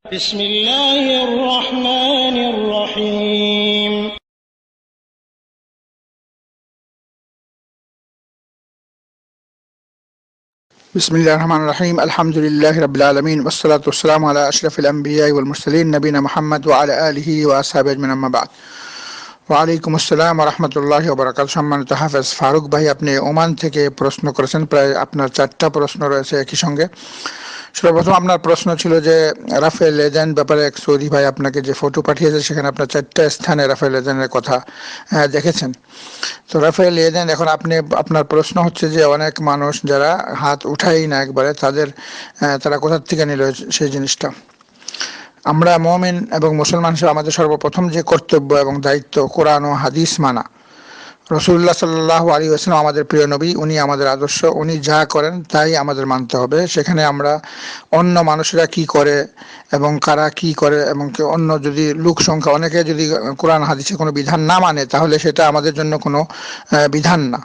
بسم الله الرحمن الرحيم بسم الله الرحمن الرحيم الحمد لله رب العالمين والصلاة والسلام على أشرف الأنبياء والمرسلين نبينا محمد وعلى آله وأصحابه أجمعين أما بعد ওয়ালাইকুম আসসালাম ওয়া রাহমাতুল্লাহি ওয়া বারাকাতুহু। সম্মানিত হাফেজ ফারুক ভাই, আপনি ওমান থেকে প্রশ্ন করেছেন। প্রায় আপনার 4টা প্রশ্ন রয়েছে একই সঙ্গে। সর্বপ্রথম আপনার প্রশ্ন ছিল যে রাফেল এজেন্ট ব্যাপারে এক সৌদি ভাই আপনাকে যে ফটো পাঠিয়েছে, সেখানে আপনার 4টা স্থানে রাফেল এজেন্টের কথা দেখেছেন। তো রাফেল এজেন্ট, এখন আপনার প্রশ্ন হচ্ছে যে অনেক মানুষ যারা হাত উঠাই না একবারে, তারা কোথা থেকে নিল সেই জিনিসটা। আমরা মুমিন এবং মুসলমান হিসেবে আমাদের সর্বপ্রথম যে কর্তব্য এবং দায়িত্ব, কোরআন ও হাদিস মানা। রাসূলুল্লাহ সাল্লাল্লাহু আলাইহি ওয়াসাল্লাম আমাদের প্রিয় নবী, উনি আমাদের আদর্শ, উনি যা করেন তাই আমাদের মানতে হবে। সেখানে আমরা অন্য মানুষরা কি করে এবং কারা কি করে এবং অন্য যদি লোক সংখ্যা অনেকে যদি কোরআন হাদিসে কোনো বিধান না মানে, তাহলে সেটা আমাদের জন্য কোনো বিধান না।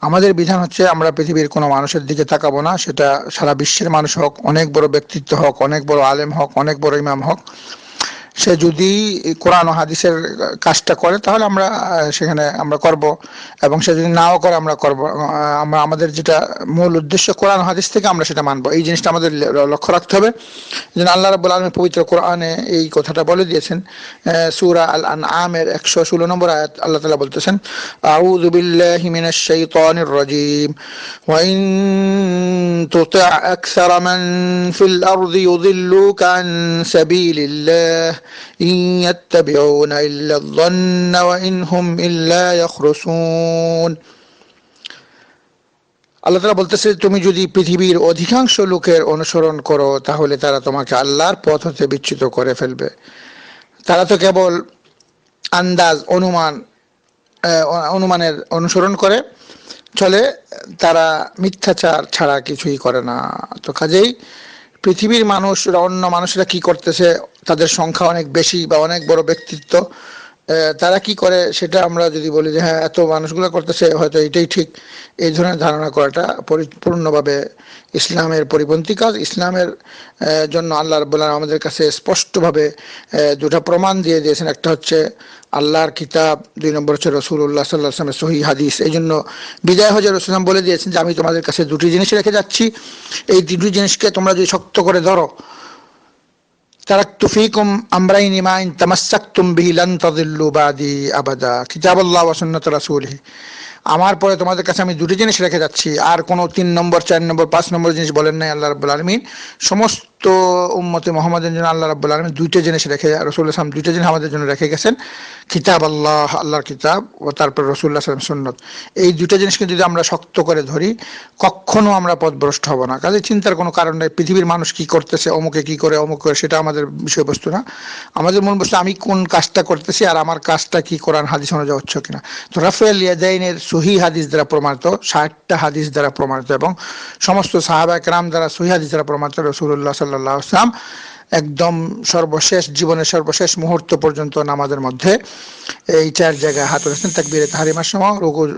আমাদের বিধান হচ্ছে আমরা পৃথিবীর কোনো মানুষের দিকে তাকাবো না, সেটা সারা বিশ্বের মানুষ হোক, অনেক বড় ব্যক্তিত্ব হোক, অনেক বড় আলেম হোক, অনেক বড় ইমাম হোক, সে যদি কোরআন ও হাদিসের কাজটা করে তাহলে আমরা সেখানে আমরা করব, এবং সে যদি নাও করে আমরা করব। আমরা আমাদের যেটা মূল উদ্দেশ্য কোরআন ও হাদিস থেকে আমরা সেটা মানবো, এই জিনিসটা আমাদের লক্ষ্য রাখতে হবে। যেন আল্লাহ রাব্বুল আলামিন পবিত্র কোরআনে এই কথাটা বলে দিয়েছেন। সূরা আল আনআমের 116 নম্বর আয়াত আল্লাহ তাআলা বলতেছেন, আউযু বিল্লাহি মিনাশ শাইতানির রাজীম ওয়া ইন তুতি' আকসারা মান ফিল আরদি ইউযিল্লুকা আন সাবিলিল্লাহ ইন ইয়াত্তাবিউনা ইল্লা আয-যন্না ওয়া ইন হুম ইল্লা ইয়াখরুসুন। আল্লাহ তাআলা বলতেছে, তুমি যদি পৃথিবীর অধিকাংশ লোকের অনুসরণ করো তাহলে তারা তোমাকে আল্লাহর পথ হতে বিচ্যুত করে ফেলবে। তারা তো কেবল আন্দাজ অনুমানের অনুসরণ করে চলে, তারা মিথ্যাচার ছাড়া কিছুই করে না। তো কাজেই পৃথিবীর মানুষরা, অন্য মানুষরা কি করতেছে, তাদের সংখ্যা অনেক বেশি বা অনেক বড় ব্যক্তিত্ব, তারা কি করে সেটা আমরা যদি বলি যে হ্যাঁ এত মানুষগুলো করতেছে, হয়তো এটাই ঠিক, এই ধরনের ধারণা করাটা পরিপূর্ণভাবে ইসলামের পরিপন্থী কাজ। ইসলামের জন্য আল্লাহ রাব্বুল আলামিন আমাদের কাছে স্পষ্টভাবে দুটো প্রমাণ দিয়ে দিয়েছেন। একটা হচ্ছে আল্লাহর কিতাব, 2 নম্বর হচ্ছে রাসূলুল্লাহ সাল্লাল্লাহু আলাইহি ওয়াসাল্লামের সহিহ হাদিস। এই জন্য বিদায় হজে রাসূলুল্লাহ বলে দিয়েছেন যে আমি তোমাদের কাছে 2টি জিনিস রেখে যাচ্ছি, এই 2টি জিনিসকে তোমরা যদি শক্ত করে ধরো, তারাকতু ফীকুম আমরাইনি মা ইন তামাসসাকতুম বিহি লান তাযিল্লু বাদি আবাদা, কিতাবুল্লাহ ওয়া সুন্নাত রাসূলিহি। আমার পরে তোমাদের কাছে আমি 2টি জিনিস রেখে যাচ্ছি, আর কোনো 3 নম্বর 4 নম্বর 5 নম্বর জিনিস বলেন নাই আল্লাহ রাব্বুল আলামিন। সমস্ত উম্মতে মুহাম্মাদের জন্য আল্লাহ রাব্বুল আলামিন 2টা জিনিস রেখে, রাসূলুল্লাহ সাল্লাল্লাহু আলাইহি ওয়াসাল্লাম 2টা জিনিস আমাদের জন্য রেখে গেছেন, কিতাব আল্লাহ, আল্লাহর কিতাব, ও তারপর রাসূলুল্লাহ সাল্লাল্লাহু আলাইহি ওয়াসাল্লাম সুন্নাত। এই 2টা জিনিসকে যদি আমরা শক্ত করে ধরি, কখনো আমরা পথভ্রষ্ট হব না। কাজে চিন্তার কোনো কারণ নেই পৃথিবীর মানুষ কি করতেছে, অমুকে কি করে, অমুক করে, সেটা আমাদের বিষয়বস্তু না। আমাদের মূল বস্তু আমি কোন কাজটা করতেছি আর আমার কাজটা কি কোরআন হাদিস অনুযায়ী হচ্ছে কিনা। তো রাফেল ইয়াদাইনের সহিহ হাদিস দ্বারা প্রমাণিত, 60টা হাদিস দ্বারা প্রমাণিত এবং সমস্ত সাহাবা কেরাম দ্বারা সহিহ হাদিস দ্বারা প্রমাণিত, রাসূলুল্লাহ সাল্লাল্লাহু আলাইহি ওয়াসাল্লাম একদম সর্বশেষ জীবনের সর্বশেষ মুহূর্ত পর্যন্ত নামাজের মধ্যে এই 4 জায়গায় হাত উঠেছেন। তাকবীরে তাহরিমার সময়,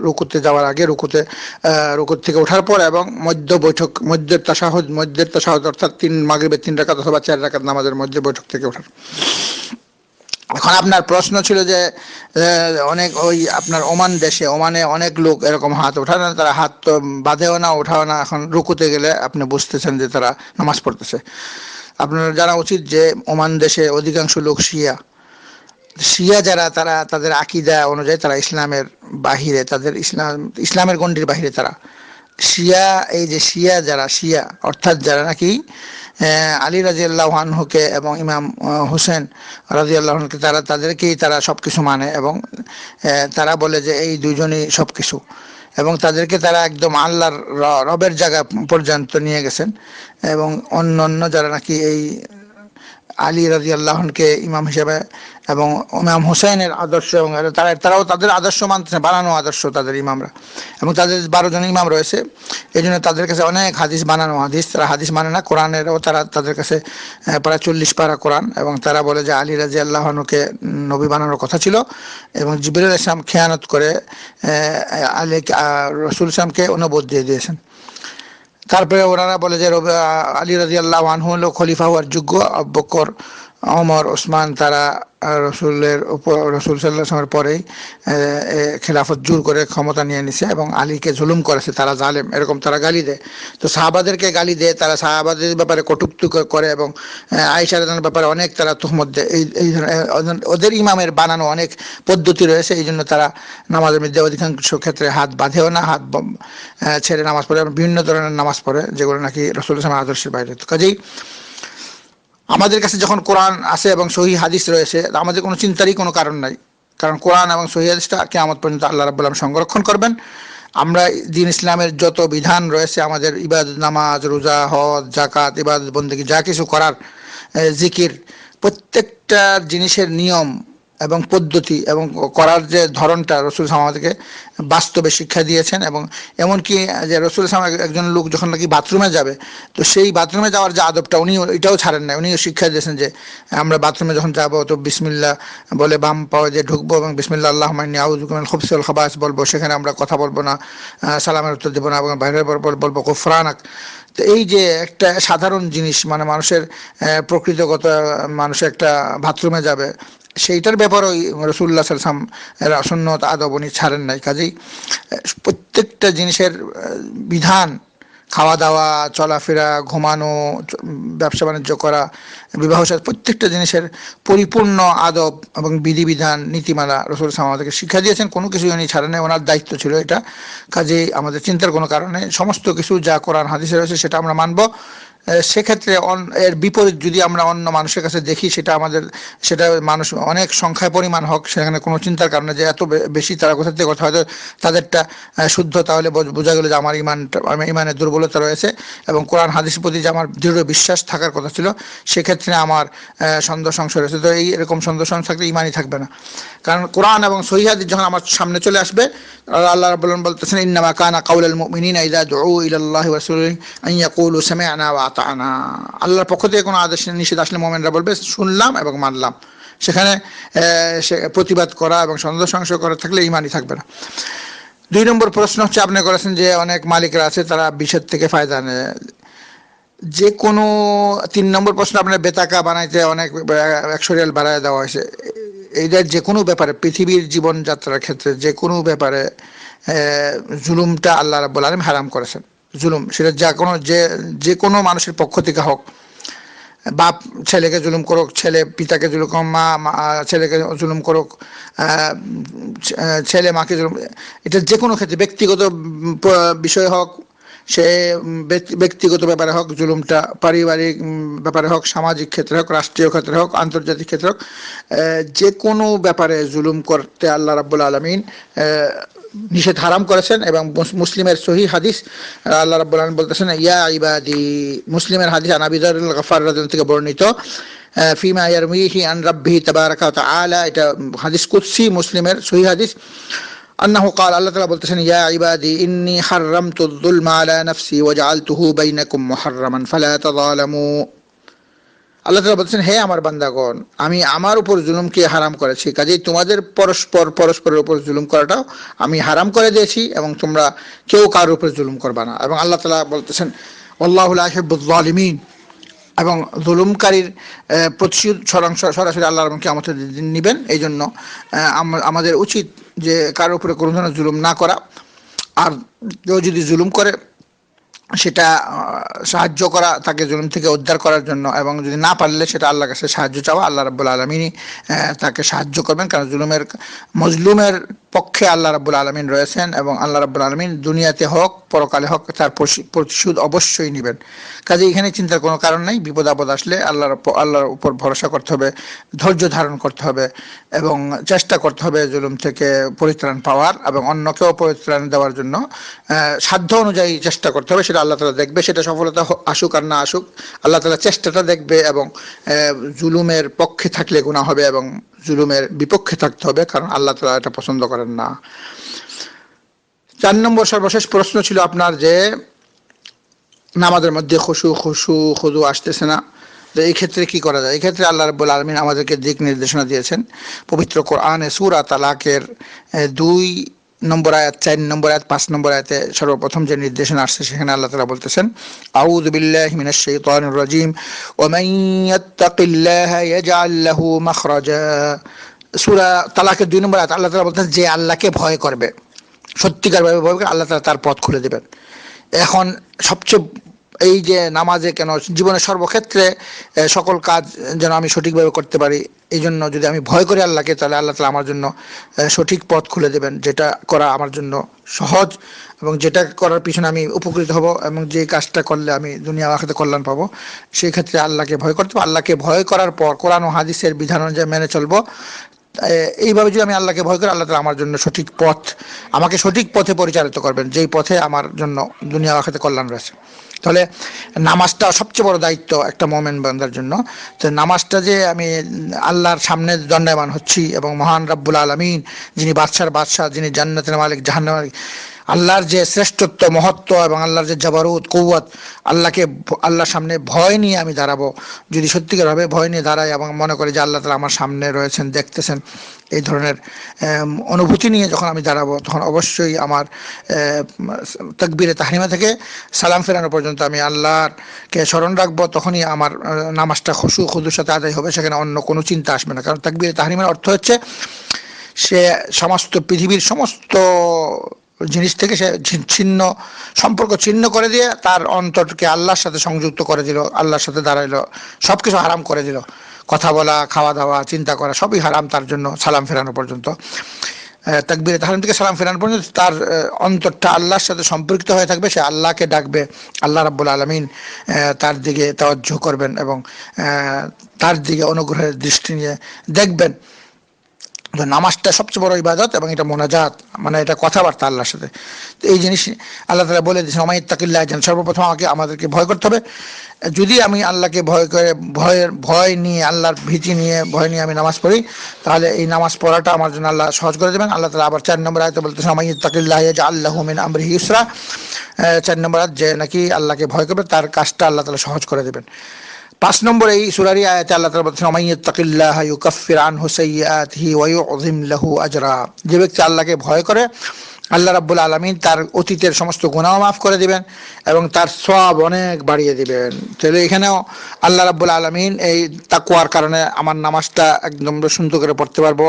রুকুতে যাওয়ার আগে, রুকু থেকে ওঠার পর, এবং মধ্যের তাশাহুদ অর্থাৎ মাগরিবের 3 রাকাত অথবা 4 রাকাত নামাজের মধ্যে বৈঠক থেকে ওঠার। এখন আপনার প্রশ্ন ছিল যে অনেক ওই আপনার ওমানে অনেক লোক এরকম হাত ওঠায় না, তারা হাত তো বাঁধেও না, ওঠাও না। এখন রুকুতে গেলে আপনি বুঝতেছেন যে তারা নামাজ পড়তেছে। আপনার জানা উচিত যে ওমান দেশে অধিকাংশ লোক শিয়া যারা, তারা তাদের আকীদা অনুযায়ী তারা ইসলামের বাহিরে, তাদের ইসলামের গণ্ডির বাহিরে তারা শিয়া। এই যে শিয়া অর্থাৎ যারা নাকি আলী রাদিয়াল্লাহু আনহুকে এবং ইমাম হোসেন রাদিয়াল্লাহু আনহুকে, তাদেরকেই তারা সবকিছু মানে, এবং তারা বলে যে এই দুইজনই সবকিছু, এবং তাদেরকে তারা একদম আল্লাহর রবের জায়গা পর্যন্ত নিয়ে গেছেন। এবং অন্য যারা নাকি এই আলী রাদিয়াল্লাহু আনহুকে ইমাম হিসেবে এবং ইমাম হুসাইনের আদর্শ, এবং তারাও তাদের আদর্শ মানতেছে, বানানো আদর্শ তাদের ইমামরা, এবং তাদের 12 জন ইমাম রয়েছে। এই জন্য তাদের কাছে অনেক হাদিস, বানানো হাদিস, তারা হাদিস মানে না। কোরআনেরও তাদের কাছে প্রায় 40 পারা কোরআন, এবং তারা বলে যে আলী রাদিয়াল্লাহু আনহুকে নবী বানানোর কথা ছিল, এবং জিবরিল আলাইহিস সালাম খেয়ানত করে রাসূল সাল্লাল্লাহু আলাইহি ওয়াসাল্লামকে অনুমতি দিয়ে দিয়েছেন। তারপরে ওনারা বলে যে আলী রাদিয়াল্লাহু আনহু হলো খলিফা হওয়ার যোগ্য, আবু বকর, ওমর, ওসমান তারা রসুলের উপর, রসুল সাল্লাল্লাহু আলাইহি ওয়াসাল্লামের পরেই খেলাফত জোর করে ক্ষমতা নিয়ে নিছে এবং আলীকে জুলুম করেছে, তারা জালেম, এরকম তারা গালি দেয়। তো সাহাবাদেরকে গালি দেয়, তারা সাহাবাদের ব্যাপারে কটূক্তি করে এবং আয়েশা রাদিয়াল্লাহু আনহার ব্যাপারে অনেক তারা তুহমত দেয়। এই ওদের ইমামের বানানো অনেক পদ্ধতি রয়েছে, এই জন্য তারা নামাজের মধ্যে অধিকাংশ ক্ষেত্রে হাত বাঁধেও না, হাত ছেড়ে নামাজ পড়ে, বিভিন্ন ধরনের নামাজ পড়ে যেগুলো নাকি রাসূলুল্লাহ সাল্লাল্লাহু আলাইহি ওয়াসাল্লামের আদর্শের বাইরে। তো কাজেই আমাদের কাছে যখন কোরআন আছে এবং সহি হাদিস রয়েছে, আমাদের কোনো চিন্তারই কোনো কারণ নাই, কারণ কোরআন এবং সহি হাদিসটা কিয়ামত পর্যন্ত আল্লাহ রাব্বুল আলামিন সংরক্ষণ করবেন। আমরা দ্বীন ইসলামের যত বিধান রয়েছে, আমাদের ইবাদত, নামাজ, রোজা, হজ, যাকাত, ইবাদত বন্দেগী যা কিছু করার, জিকির, প্রত্যেকটা জিনিসের নিয়ম এবং পদ্ধতি এবং করার যে ধরনটা রসুল আমাদেরকে বাস্তবে শিক্ষা দিয়েছেন। এবং এমনকি যে রসুল একজন লোক যখন নাকি বাথরুমে যাবে, তো সেই বাথরুমে যাওয়ার যে আদবটা উনি এটাও ছাড়েন না, উনিও শিক্ষা দিয়েছেন যে আমরা বাথরুমে যখন যাবো তো বিসমিল্লাহ বলে বাম পাওয়া যে ঢুকবো এবং বিসমিল্লাহ আল্লাহুম্মা ইন্নী আউযু বিকা মিনাল খুবসি ওয়াল খাবায়েস বলবো, সেখানে আমরা কথা বলবো না, সালামের উত্তর দেবো না এবং বাইরে বলবো গুফরানাক। তো এই যে একটা সাধারণ জিনিস, মানে মানুষের প্রকৃতিগত, মানুষের একটা বাথরুমে যাবে, সেইটার ব্যাপারে রাসূলুল্লাহ সাল্লাল্লাহু আলাইহি ওয়াসাল্লাম সুন্নত আদব উনি ছাড়েন নাই। কাজেই প্রত্যেকটা জিনিসের বিধান, খাওয়া দাওয়া, চলাফেরা, ঘুমানো, ব্যবসা বাণিজ্য করা, বিবাহ, প্রত্যেকটা জিনিসের পরিপূর্ণ আদব এবং বিধিবিধান, নীতিমালা রাসূল আমাদেরকে শিক্ষা দিয়েছেন, কোনো কিছু উনি ছাড়েন নাই, ওনার দায়িত্ব ছিল এটা। কাজেই আমাদের চিন্তার কোনো কারণে, সমস্ত কিছু যা কোরআন হাদিসে রয়েছে সেটা আমরা মানব। সেক্ষেত্রে এর বিপরীত যদি আমরা অন্য মানুষের কাছে দেখি, সেটা মানুষ অনেক সংখ্যায় পরিমাণ হোক, সেখানে কোনো চিন্তার কারণে যে এত বেশি তারা কোথা থেকে কথা, হয়তো তাদেরটা শুদ্ধ, তাহলে বোঝা গেল যে আমার ইমানের দুর্বলতা রয়েছে এবং কোরআন হাদিসের প্রতি যে আমার দৃঢ় বিশ্বাস থাকার কথা ছিল, সেক্ষেত্রে আমার সন্দেহ সংশয় রয়েছে। তো এরকম সন্দেহ সংশয় থাকলে ইমানই থাকবে না। কারণ কোরআন এবং সহিহ হাদিস যখন আমার সামনে চলে আসবে, আল্লাহ রাব্বুল আলামিন বলতেছেন ইন্নামা কানা কাউলাল মুমিনিনা ইযা দুউ ইলাল্লাহি ওয়া রাসূলিহি আন ইয়াকুলু সামি'না ওয়া আতা'না। আল্লাহর পক্ষ থেকে কোনো আদেশ নিষেধ আসলে মুমিনরা বলবে শুনলাম এবং মানলাম। সেখানে প্রতিবাদ করা এবং সন্দেহ সংশয় করা থাকলে ইমানই থাকবে না। 2 নম্বর প্রশ্ন হচ্ছে, আপনি করেছেন যে অনেক মালিকরা আছে তারা বিষের থেকে ফায়দা নেয়, যে কোনো 3 নম্বর প্রশ্ন আপনার বেতাকা বানাইতে অনেক 100 রিয়াল বাড়ায় দেওয়া হয়েছে। এইটার যে কোনো ব্যাপারে, পৃথিবীর জীবনযাত্রার ক্ষেত্রে যে কোনো ব্যাপারে জুলুমটা আল্লাহ রাব্বুল আলামিন হারাম করেছেন। জুলুম সেটা যে কোনো মানুষের পক্ষ থেকে হোক, বাপ ছেলেকে জুলুম করুক, ছেলে পিতাকে জুলুম করুক, মা ছেলেকে জুলুম করুক, ছেলে মাকে জুলুম, এটা যে কোনো ক্ষেত্রে, ব্যক্তিগত বিষয় হোক, সে ব্যক্তিগত ব্যাপারে হোক জুলুমটা, পারিবারিক ব্যাপারে হোক, সামাজিক ক্ষেত্রে হোক, রাষ্ট্রীয় ক্ষেত্রে হোক, আন্তর্জাতিক ক্ষেত্রে হোক, যে কোনো ব্যাপারে জুলুম করতে আল্লাহ রাব্বুল আলামিন নিষেধ হারাম করেছেন। এবং মুসলিমের সহিহ হাদিস আল্লাহ রাব্বুল আলামিন বলতেছেন ইয়া ইবাদি, মুসলিমের হাদিস আবু যর আল-গফার রাদিয়াল্লাহু থেকে বর্ণিত, ফিমা ইয়ারমিহি আন রাব্বিহি তাবারাকা ওয়া তাআলা, এটা হাদিস কুদসি, মুসলিমের সহিহ হাদিস, আন্নাহু ক্বাল, আল্লাহ তাআলা বলতেছেন ইয়া ইবাদি ইন্নী হাররামতুয যুলমা আলা নাফসি ওয়া জাআলতুহু বাইনাকুম মুহাররামান ফালা তাযালামু। আল্লাহ তাআলা বলতেছেন, হে আমার বান্দাগণ, আমি আমার উপর জুলুমকে হারাম করেছি, কাজেই তোমাদের পরস্পরের উপর জুলুম করাটাও আমি হারাম করে দিয়েছি এবং তোমরা কেউ কারোর উপর জুলুম করবা না। এবং আল্লাহ তাআলা বলতেছেন আল্লাহু লা ইউহিব্বুয যালিমিন, এবং জুলুমকারীর প্রতিশোধ সরাসরি আল্লাহ রাব্বুল কিয়ামতের দিন নেবেন। এই জন্য আমাদের উচিত যে কারোর উপরে কোনো ধরনের জুলুম না করা, আর কেউ যদি জুলুম করে সেটা সাহায্য করা, তাকে জুলুম থেকে উদ্ধার করার জন্য, এবং যদি না পারলে সেটা আল্লাহর কাছে সাহায্য চাওয়া, আল্লাহ রাব্বুল আলামিনই তাকে সাহায্য করবেন। কারণ মজলুমের পক্ষে আল্লাহ রাব্বুল আলামিন রয়েছেন এবং আল্লাহ রাব্বুল আলামিন দুনিয়াতে হোক পরকালে হোক তার প্রতিশোধ অবশ্যই নেবেন। কাজে এখানে চিন্তার কোনো কারণ নেই। বিপদ আপদ আসলে আল্লাহর উপর ভরসা করতে হবে, ধৈর্য ধারণ করতে হবে এবং চেষ্টা করতে হবে জুলুম থেকে পরিত্রাণ পাওয়ার, এবং অন্যকেও পরিত্রাণ দেওয়ার জন্য সাধ্য অনুযায়ী চেষ্টা করতে হবে। সেটা আল্লাহ তাআলা দেখবে, সেটা সফলতা আসুক আর না আসুক, আল্লাহ তাআলা চেষ্টাটা দেখবে। এবং জুলুমের পক্ষে থাকলে গুনাহ হবে এবং জুলুমের বিপক্ষে থাকতে হবে, কারণ আল্লাহ তাআলা এটা পছন্দ করেন না। 4 নম্বর সর্বশেষ প্রশ্ন ছিল আপনার, যে নামাজের মধ্যে খুশু আসতেছে না, তো এই ক্ষেত্রে কি করা যায়? এই ক্ষেত্রে আল্লাহ রাব্বুল আলামিন আমাদেরকে দিক নির্দেশনা দিয়েছেন। পবিত্র কোরআনে সূরা তালাকের 2 নম্বর আয়াত, 4 নম্বর আয়াত, 5 নম্বর আয়াতে সর্বপ্রথম যে নির্দেশনা আসছে সেখানে আল্লাহ তাআলা বলতেছেন, আউযু বিল্লাহি মিনাশ শাইতানির রাজীম ওয়া মান ইয়াত্তাকিল্লাহা ইয়াজআল লাহু মাখরাজা। সূরা তালাকের 2 নম্বর আয়াত আল্লাহ তাআলা বলতেছেন, যে আল্লাহকে ভয় করবে, সত্যিকারভাবে ভয় করবে, আল্লাহ তাআলা তার পথ খুলে দেবেন। এখন সবচেয়ে এই যে নামাজে কেন, জীবনের সর্বক্ষেত্রে সকল কাজ যেন আমি সঠিকভাবে করতে পারি, এই জন্য যদি আমি ভয় করি আল্লাহকে, তাহলে আল্লাহ তাআলা আমার জন্য সঠিক পথ খুলে দেবেন, যেটা করা আমার জন্য সহজ এবং যেটা করার পিছনে আমি উপকৃত হব এবং যে কাজটা করলে আমি দুনিয়া আখিরাতে কল্যাণ পাবো। সেই ক্ষেত্রে আল্লাহকে ভয় করতে হবে। আল্লাহকে ভয় করার পর কোরআন ও হাদিসের বিধান অনুযায়ী মেনে চলবো। এইভাবে যদি আমি আল্লাহকে ভয় করি, আল্লাহ তাআলা আমার জন্য সঠিক পথ, আমাকে সঠিক পথে পরিচালিত করবেন, যেই পথে আমার জন্য দুনিয়া আখিরাতে কল্যাণ রয়েছে। তাহলে নামাজটা সবচেয়ে বড় দায়িত্ব একটা মুমিন বান্দার জন্য। তো নামাজটা যে আমি আল্লাহর সামনে দণ্ডায়মান হচ্ছি এবং মহান রব্বুল আলামিন, যিনি বাদশার বাদশাহ, যিনি জান্নাতের মালিক জাহান্নামের মালিক, আল্লাহর যে শ্রেষ্ঠত্ব, মহত্ব এবং আল্লাহর যে জাবারুত কওয়াত, আল্লাহর সামনে ভয় নিয়ে আমি দাঁড়াবো। যদি সত্যিকারভাবে ভয় নিয়ে দাঁড়াই এবং মনে করি যে আল্লাহ তাআলা আমার সামনে রয়েছেন, দেখতেছেন, এই ধরনের অনুভূতি নিয়ে যখন আমি দাঁড়াবো, তখন অবশ্যই আমার তাকবীরে তাহরিমা থেকে সালাম ফেরানো পর্যন্ত আমি আল্লাহকে স্মরণ রাখবো। তখনই আমার নামাজটা খুশু খুদুর সাথে আদায় হবে, সেখানে অন্য কোনো চিন্তা আসবে না। কারণ তাকবীরে তাহরিমার অর্থ হচ্ছে সে সমস্ত পৃথিবীর সমস্ত জিনিস থেকে সে ছিন্ন, সম্পর্ক ছিন্ন করে দিয়ে তার অন্তরকে আল্লাহর সাথে সংযুক্ত করে দিল, আল্লাহর সাথে দাঁড়াইলো, সবকিছু হারাম করে দিল, কথা বলা, খাওয়া দাওয়া, চিন্তা করা সবই হারাম তার জন্য সালাম ফেরানো পর্যন্ত। তাকবীরে তাহরিম থেকে সালাম ফেরানো পর্যন্ত তার অন্তরটা আল্লাহর সাথে সম্পর্কিত হয়ে থাকবে। সে আল্লাহকে ডাকবে, আল্লাহ রাব্বুল আলামিন তার দিকে তাওয়াজ্জুহ করবেন এবং তার দিকে অনুগ্রহের দৃষ্টি নিয়ে দেখবেন। নামাজটা সবচেয়ে বড় ইবাদত এবং এটা মোনাজাত, মানে এটা কথাবার্তা আল্লাহর সাথে। তো এই জিনিস আল্লাহ তাআলা বলে দিয়েছেন, ওয়া মান ইয়াত্তাকিল্লাহ ইয়াজআল, সর্বপ্রথম আমাদেরকে ভয় করতে হবে। যদি আমি আল্লাহকে ভয় করে, ভয় নিয়ে, আল্লাহর ভীতি নিয়ে, ভয় নিয়ে আমি নামাজ পড়ি, তাহলে এই নামাজ পড়াটা আমার জন্য আল্লাহ সহজ করে দেবেন। আল্লাহ তাআলা আবার 4 নম্বর আয়াতে বলতেছেন, ওয়া মান ইয়াত্তাকিল্লাহ ইয়াজআল লাহু মিন আমরিহি ইউসরা। 4 নম্বর আয়াত, যে নাকি আল্লাহকে ভয় করবে তার কাজটা আল্লাহ তাআলা সহজ করে দেবেন। 5 নম্বর এই সূরারই আয়াতে আল্লাহ তাআলা বলছেন, ওয়া মান ইয়াত্তাকিল্লাহা ইউকাফির আনহু সাইয়্যাতিহি ওয়া ইউযিম লাহু আজরা। যে ব্যক্তি আল্লাহকে ভয় করে, আল্লাহ রাব্বুল আলামিন তার অতীতের সমস্ত গুনাহ মাফ করে দিবেন এবং তার সওয়াব অনেক বাড়িয়ে দিবেন। তাহলে এখানেও আল্লাহ রাব্বুল আলামিন এই তাকওয়ার কারণে আমার নামাজটা একদম সুন্দর করে পড়তে পারবো,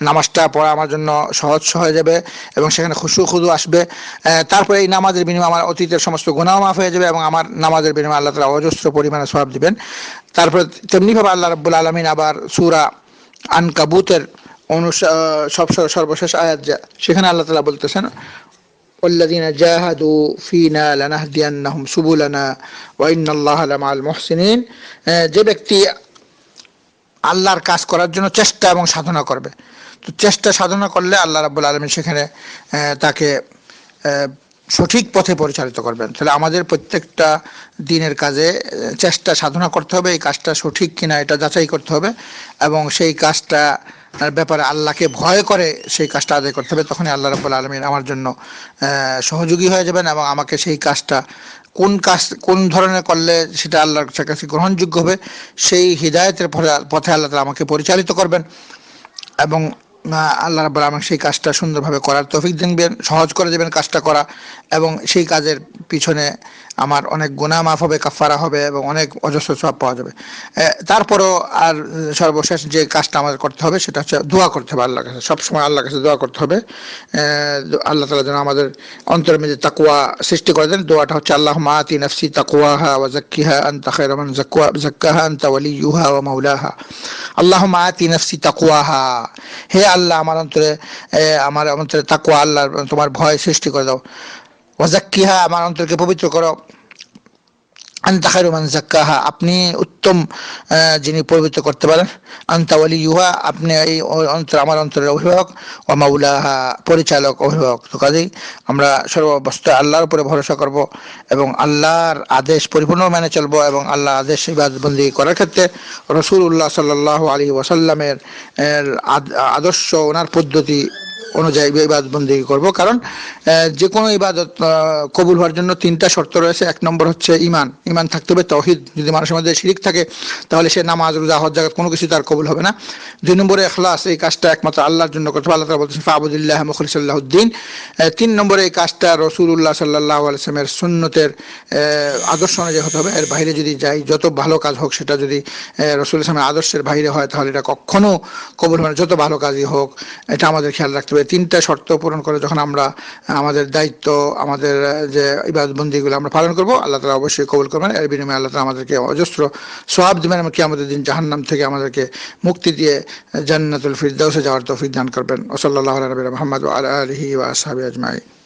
নামাজটা পড়া আমার জন্য সহজ হয়ে যাবে এবং সেখানে খুশু খুদু আসবে। তারপরে এই নামাজের বিনিময়ে আমার অতীতের সমস্ত গুনাহ মাফ হয়ে যাবে এবং আমার নামাজের বিনিময়ে আল্লাহ তাআলা অজস্র পরিমাণে সওয়াব দিবেন। তারপরে তেমনিভাবে আল্লাহ রাব্বুল আলামিন আবার সূরা আনকাবুতের সর্বশেষ আয়াত, সেখানে আল্লাহ তাআলা বলতেছেন, ওয়াল্লাযীনা জাহাদু ফীনা লানাহদিয়ান্নাহুম সুবুলানা ওয়া ইন্নাল্লাহা লামাআল মুহসিনিন। যে ব্যক্তি আল্লাহর কাজ করার জন্য চেষ্টা এবং সাধনা করবে, তো চেষ্টা সাধনা করলে আল্লাহ রাব্বুল আলামিন সেখানে তাকে সঠিক পথে পরিচালিত করবেন। তাহলে আমাদের প্রত্যেকটা দিনের কাজে চেষ্টা সাধনা করতে হবে, এই কাজটা সঠিক কিনা এটা যাচাই করতে হবে এবং সেই কাজটা ব্যাপারে আল্লাহকে ভয় করে সেই কাজটা আদায় করতে হবে। তখনই আল্লাহ রাব্বুল আলামিন আমার জন্য সহযোগী হয়ে যাবেন এবং আমাকে সেই কাজটা কোন ধরনের করলে সেটা আল্লাহর কাছে গ্রহণযোগ্য হবে, সেই হিদায়াতের পথে আল্লাহ তাআলা আমাকে পরিচালিত করবেন এবং আল্লাহ রাব্বুল আলামিন সেই কাজটা সুন্দরভাবে করার তৌফিক দিবেন, সহজ করে দেবেন কাজটা করা, এবং সেই কাজের পিছনে আমার অনেক গুনাহ মাফ হবে, কাফারা হবে এবং অনেক অজস্র সওয়াব পাওয়া যাবে। তারপরও আর সর্বশেষ যে কাজটা আমাদের করতে হবে সেটা হচ্ছে দোয়া করতে হবে আল্লাহর কাছে, সবসময় আল্লাহর কাছে দোয়া করতে হবে। আল্লাহ তাআলা যেন আমাদের অন্তরের মধ্যে তাকওয়া সৃষ্টি করে দেন। দোয়াটা হচ্ছে, আল্লাহুম্মা আতি নাফসি তাকওয়াহা ওয়া যাক্কিহা আনতা খায়রু মান যাক্কাহা আনতা ওয়ালিয়্যুহা ওয়া মাওলাহা। আল্লাহুম্মা আতি নাফসি তাকওয়াহা, হে আল্লাহ আমার অন্তরে তাকওয়া, আল্লাহ তোমার ভয় সৃষ্টি করে দাও। ওয়া যাক্কিহা, আমার অন্তরকে পবিত্র করো। আনতা খায়রু মান যাক্কাহা, আপনি উত্তম যিনি পবিত্র করতে পারেন। আনতা ওয়ালিয়্যুহা, আপনি এই আমার অন্তরের অভিভাবক। ওয়া মাওলাহা, পরিচালক, অভিভাবক। তো কাজেই আমরা সর্বাবস্থায় আল্লাহর উপরে ভরসা করব এবং আল্লাহর আদেশ পরিপূর্ণ মেনে চলবো এবং আল্লাহর আদেশ ইবাদত বন্দেগী করার ক্ষেত্রে রাসূলুল্লাহ সাল্লাল্লাহু আলাইহি ওয়াসাল্লামের আদর্শ, ওনার পদ্ধতি অনুযায়ী ইবাদত বন্দেগী করব। কারণ যে কোনো ইবাদত কবুল হওয়ার জন্য 3টা শর্ত রয়েছে। 1 নম্বর হচ্ছে ঈমান, ঈমান থাকতে হবে, তাওহীদ। যদি মানুষের মধ্যে শিরক থাকে তাহলে সে নামাজ, রোজা, হজ, যাকাত কোনো কিছু তার কবুল হবে না। 2 নম্বরে ইখলাস, এই কাজটা একমাত্র আল্লাহর জন্য করতে হবে। আল্লাহ তাআলা বলছেন ফাবুদিল্লাহ মুখলিসাল লাহুদ্দিন। 3 নম্বরে এই কাজটা রাসূলুল্লাহ সাল্লাল্লাহু আলাইহি ওয়াসাল্লামের সুন্নতের আদর্শ অনুযায়ী হতে হবে। এর বাইরে যদি যাই, যত ভালো কাজ হোক, সেটা যদি রাসূল সাল্লাল্লাহু আদর্শের বাইরে হয় তাহলে এটা কখনো কবুল হবে না, যত ভালো কাজই হোক। এটা আমাদের খেয়াল রাখতে হবে। 3টা শর্ত পূরণ করে যখন আমরা আমাদের দায়িত্ব, আমাদের যে ইবাদত বন্দেগীগুলো আমরা পালন করব, আল্লাহ তাআলা অবশ্যই কবুল করবেন। এর বিনিময়ে আল্লাহ তাআলা আমাদেরকে অজস্র সওয়াব দিবেন এবং কিয়ামতের দিন জাহান্নাম থেকে আমাদেরকে মুক্তি দিয়ে জান্নাতুল ফিরদাউসে যাওয়ার তৌফিক দান করবেন। ওয়া সাল্লাল্লাহু আলা নবিয়িনা মুহাম্মদ ওয়া আলা আলিহি ওয়া আসহাবিহি আজমাইন।